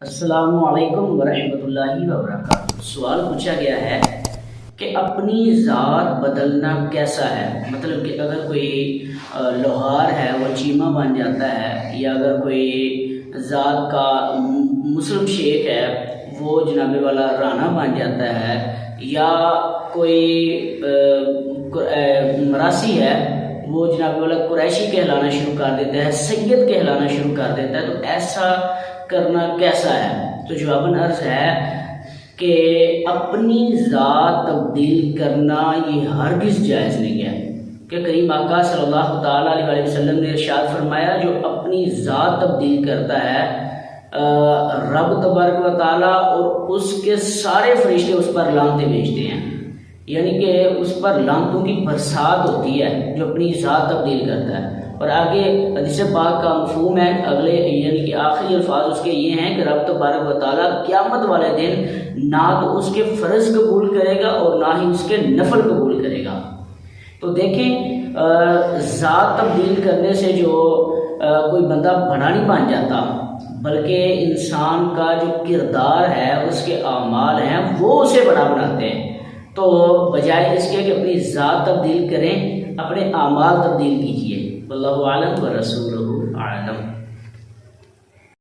السلام علیکم ورحمۃ اللہ وبرکاتہ۔ سوال پوچھا گیا ہے کہ اپنی ذات بدلنا کیسا ہے؟ مطلب کہ اگر کوئی لوہار ہے وہ چیمہ بن جاتا ہے، یا اگر کوئی ذات کا مسلم شیخ ہے وہ جناب والا رانا بن جاتا ہے، یا کوئی مراسی ہے وہ جناب والا قریشی کہلانا شروع کر دیتا ہے، سید کہلانا شروع کر دیتا ہے، تو ایسا کرنا کیسا ہے؟ تو جواباً عرض ہے کہ اپنی ذات تبدیل کرنا یہ ہرگز جائز نہیں ہے، کہ کریم آقا صلی اللہ تعالیٰ علیہ وسلم نے ارشاد فرمایا جو اپنی ذات تبدیل کرتا ہے رب تبارک و تعالیٰ اور اس کے سارے فرشتے اس پر لعنتیں بھیجتے ہیں، یعنی کہ اس پر لعنتوں کی برسات ہوتی ہے جو اپنی ذات تبدیل کرتا ہے۔ اور آگے حدیث پاک کا مفہوم ہے، اگلے یعنی کہ آخری الفاظ اس کے یہ ہیں کہ رب تبارک و تعالیٰ قیامت والے دن نہ تو اس کے فرض قبول کرے گا اور نہ ہی اس کے نفل قبول کرے گا۔ تو دیکھیں ذات تبدیل کرنے سے جو کوئی بندہ بڑا نہیں بن جاتا، بلکہ انسان کا جو کردار ہے، اس کے اعمال ہیں، وہ اسے بڑا بناتے ہیں۔ تو بجائے اس کے کہ اپنی ذات تبدیل کریں، اپنے اعمال تبدیل کیجیے۔ واللہ اعلم ورسولہ اعلم۔